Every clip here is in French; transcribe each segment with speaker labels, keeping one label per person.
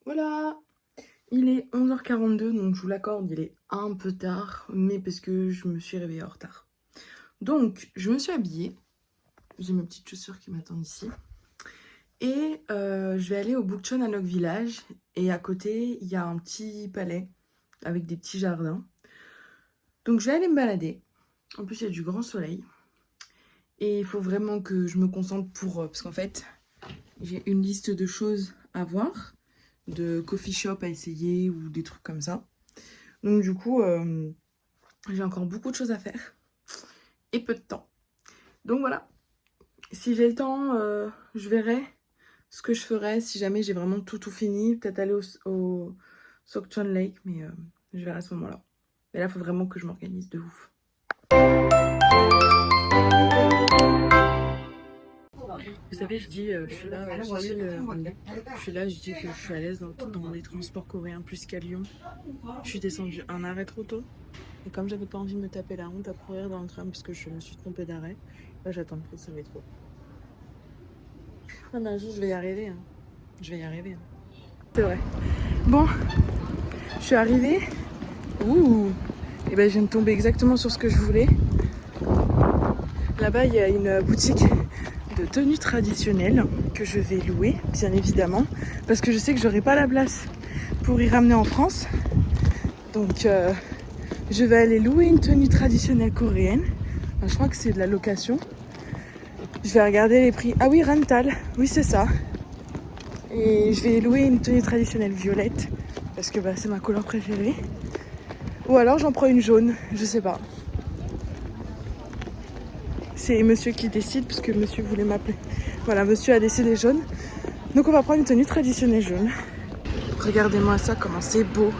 Speaker 1: Voilà, il est 11h42, donc je vous l'accorde, il est un peu tard, mais parce que je me suis réveillée en retard. Donc, je me suis habillée, j'ai mes petites chaussures qui m'attendent ici, et je vais aller au Bukchon Hanok Village, et à côté, il y a un petit palais avec des petits jardins. Donc, je vais aller me balader. En plus, il y a du grand soleil, et il faut vraiment que je me concentre parce qu'en fait, j'ai une liste de choses à voir, de coffee shop à essayer ou des trucs comme ça. Donc du coup, j'ai encore beaucoup de choses à faire et peu de temps. Donc voilà, si j'ai le temps, je verrai ce que je ferai si jamais j'ai vraiment tout fini. Peut-être aller au Sokchon Lake, mais je verrai à ce moment-là. Mais là, il faut vraiment que je m'organise de ouf. Vous savez, je dis, je suis là, je dis que je suis à l'aise dans les transports coréens plus qu'à Lyon. Je suis descendue un arrêt trop tôt. Et comme j'avais pas envie de me taper la honte à courir dans le tram parce que je me suis trompée d'arrêt, là j'attends le prochain métro. Ah mais un jour je vais y arriver. Hein. Je vais y arriver. Hein. C'est vrai. Bon, je suis arrivée. Ouh. Et ben je viens de tomber exactement sur ce que je voulais. Là-bas il y a une boutique de tenues traditionnelles que je vais louer, bien évidemment, parce que je sais que j'aurai pas la place pour y ramener en France. Donc je vais aller louer une tenue traditionnelle coréenne. Enfin, je crois que c'est de la location. Je vais regarder les prix. Ah oui, rental. Oui, c'est ça. Et je vais louer une tenue traditionnelle violette parce que c'est ma couleur préférée. Ou alors j'en prends une jaune, je sais pas. C'est monsieur qui décide parce que monsieur voulait m'appeler. Voilà, monsieur a décidé jaune. Donc on va prendre une tenue traditionnelle jaune. Regardez-moi ça, comment c'est beau.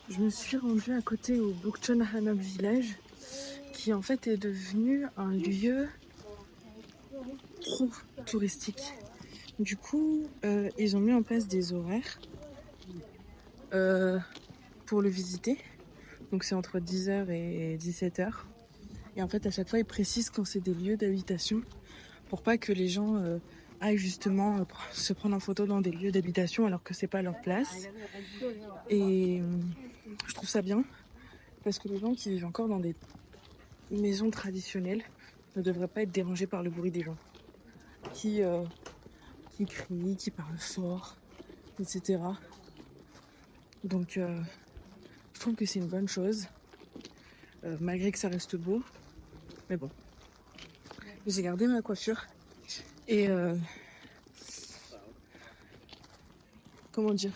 Speaker 1: Je me suis rendue à côté au Bukchon Hanok Village, qui en fait est devenu un lieu trop touristique. Du coup, ils ont mis en place des horaires pour le visiter. Donc c'est entre 10h et 17h. Et en fait, à chaque fois, ils précisent quand c'est des lieux d'habitation pour pas que les gens aillent justement se prendre en photo dans des lieux d'habitation alors que c'est pas leur place. Et je trouve ça bien parce que les gens qui vivent encore dans des maisons traditionnelles ne devraient pas être dérangés par le bruit des gens qui crient, qui parlent fort, etc. Donc je trouve que c'est une bonne chose, malgré que ça reste beau. Mais bon, j'ai gardé ma coiffure et comment dire,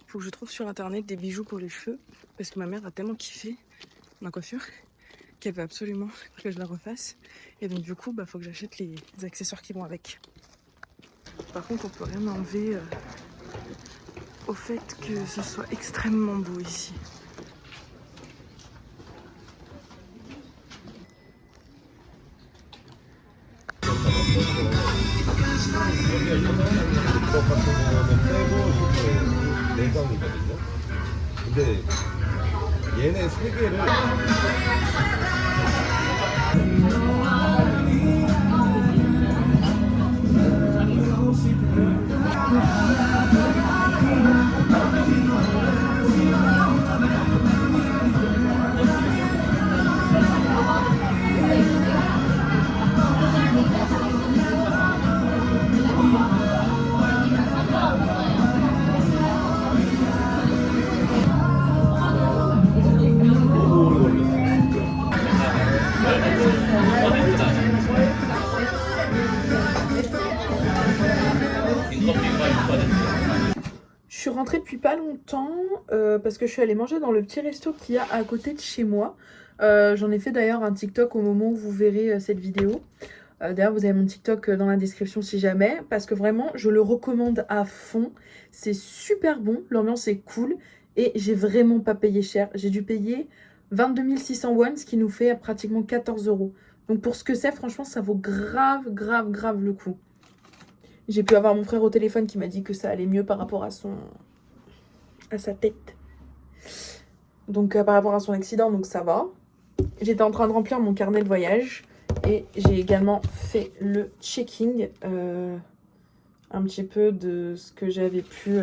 Speaker 1: faut que je trouve sur internet des bijoux pour les cheveux parce que ma mère a tellement kiffé ma coiffure qu'elle veut absolument que je la refasse. Et donc du coup, faut que j'achète les accessoires qui vont avec. Par contre, on peut rien enlever au fait que ce soit extrêmement beau ici.
Speaker 2: 같은 경우는 빼고 이렇게 내장이거든요. 근데 얘네 세 개를
Speaker 1: Je suis rentrée depuis pas longtemps parce que je suis allée manger dans le petit resto qu'il y a à côté de chez moi. J'en ai fait d'ailleurs un TikTok au moment où vous verrez cette vidéo. D'ailleurs, vous avez mon TikTok dans la description si jamais. Parce que vraiment, je le recommande à fond. C'est super bon, l'ambiance est cool. Et j'ai vraiment pas payé cher. J'ai dû payer 22 600 won, ce qui nous fait pratiquement 14 euros. Donc pour ce que c'est, franchement, ça vaut grave, grave, grave le coup. J'ai pu avoir mon frère au téléphone qui m'a dit que ça allait mieux par rapport à sa tête. Donc par rapport à son accident, donc ça va. J'étais en train de remplir mon carnet de voyage. Et j'ai également fait le checking un petit peu de ce que j'avais pu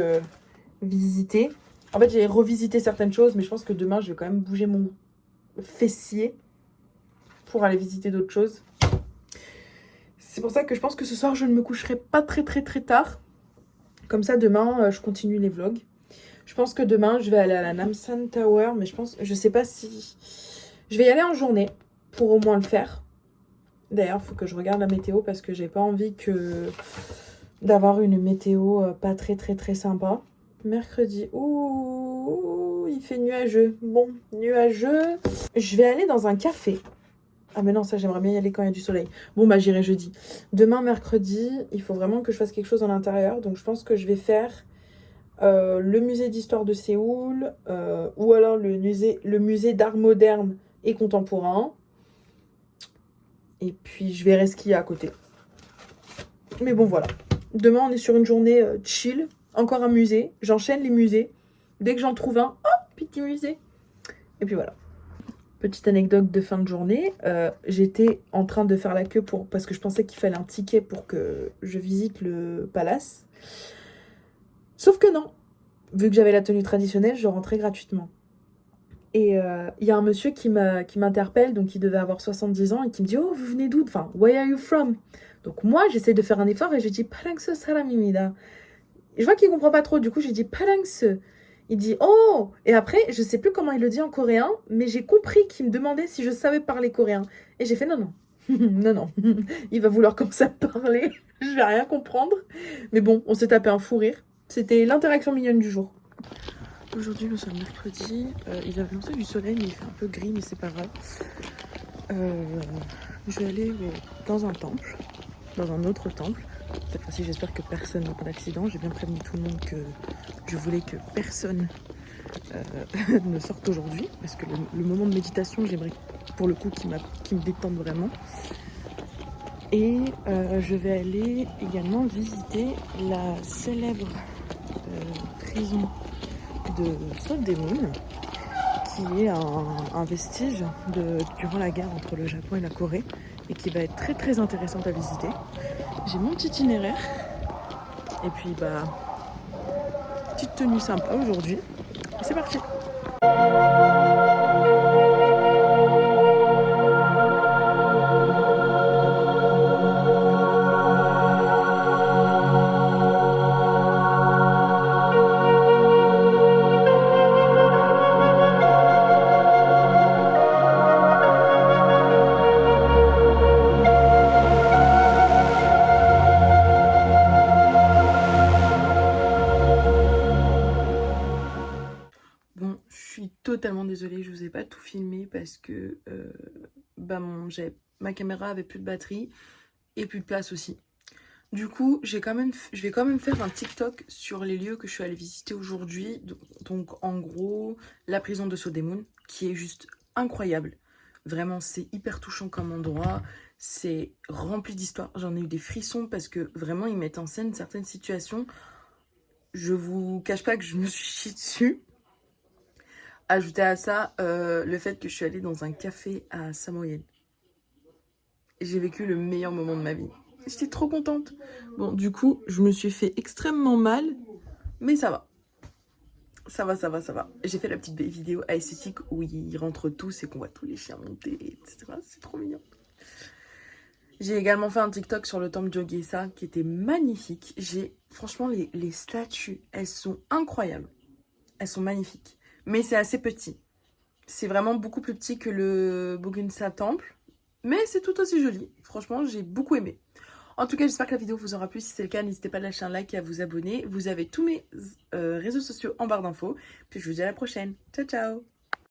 Speaker 1: visiter. En fait, j'ai revisité certaines choses, mais je pense que demain, je vais quand même bouger mon fessier pour aller visiter d'autres choses. C'est pour ça que je pense que ce soir, je ne me coucherai pas très tard. Comme ça, demain, je continue les vlogs. Je pense que demain, je vais aller à la Namsan Tower, mais je sais pas si... Je vais y aller en journée pour au moins le faire. D'ailleurs, il faut que je regarde la météo parce que j'ai pas envie d'avoir une météo pas très sympa. Mercredi, ouh, il fait nuageux. Bon, nuageux. Je vais aller dans un café. Ah mais non, ça j'aimerais bien y aller quand il y a du soleil. Bon bah j'irai jeudi. Demain, mercredi, il faut vraiment que je fasse quelque chose à l'intérieur. Donc je pense que je vais faire le musée d'histoire de Séoul ou alors le musée d'art moderne et contemporain. Et puis, je verrai ce qu'il y a à côté. Mais bon, voilà. Demain, on est sur une journée chill. Encore un musée. J'enchaîne les musées. Dès que j'en trouve un, oh, petit musée. Et puis voilà. Petite anecdote de fin de journée. J'étais en train de faire la queue parce que je pensais qu'il fallait un ticket pour que je visite le palace. Sauf que non. Vu que j'avais la tenue traditionnelle, je rentrais gratuitement. Et il y a un monsieur qui m'interpelle, donc il devait avoir 70 ans, et qui me dit « Oh, vous venez d'où? Enfin, where are you from ?» Donc moi, j'essaie de faire un effort et je dis « Palangse salamimida ». Je vois qu'il comprend pas trop, du coup, j'ai dit « Palangse ». Il dit « Oh !» Et après, je sais plus comment il le dit en coréen, mais j'ai compris qu'il me demandait si je savais parler coréen. Et j'ai fait « Non, non, non, non, il va vouloir commencer à parler, je vais rien comprendre. » Mais bon, on s'est tapé un fou rire. C'était l'interaction mignonne du jour. Aujourd'hui, nous sommes mercredi. Il a lancé du soleil, mais il fait un peu gris, mais c'est pas grave. Je vais aller dans un temple, dans un autre temple. Cette fois-ci, j'espère que personne n'a pas d'accident. J'ai bien prévenu tout le monde que je voulais que personne ne sorte aujourd'hui. Parce que le moment de méditation, j'aimerais pour le coup qu'il me détende vraiment. Et je vais aller également visiter la célèbre prison de Seoul-dae-mun, qui est un vestige durant la guerre entre le Japon et la Corée et qui va être très intéressante à visiter. J'ai mon petit itinéraire et puis petite tenue sympa aujourd'hui et c'est parti. Bon, je suis totalement désolée, je vous ai pas tout filmé parce que ma caméra avait plus de batterie et plus de place aussi. Du coup, je vais quand même faire un TikTok sur les lieux que je suis allée visiter aujourd'hui. Donc en gros, la prison de Seoul-dae-mun, qui est juste incroyable. Vraiment, c'est hyper touchant comme endroit. C'est rempli d'histoires. J'en ai eu des frissons parce que vraiment, ils mettent en scène certaines situations. Je vous cache pas que je me suis chiée dessus. Ajouter à ça le fait que je suis allée dans un café à Samoyed. J'ai vécu le meilleur moment de ma vie. J'étais trop contente. Bon, du coup, je me suis fait extrêmement mal, mais ça va. Ça va, ça va, ça va. J'ai fait la petite vidéo esthétique où ils rentrent tous et qu'on voit tous les chiens monter, etc. C'est trop mignon. J'ai également fait un TikTok sur le temple Jogesa qui était magnifique. Franchement, les statues, elles sont incroyables. Elles sont magnifiques. Mais c'est assez petit. C'est vraiment beaucoup plus petit que le Bogunsa Temple. Mais c'est tout aussi joli. Franchement, j'ai beaucoup aimé. En tout cas, j'espère que la vidéo vous aura plu. Si c'est le cas, n'hésitez pas à lâcher un like et à vous abonner. Vous avez tous mes réseaux sociaux en barre d'infos. Puis je vous dis à la prochaine. Ciao, ciao!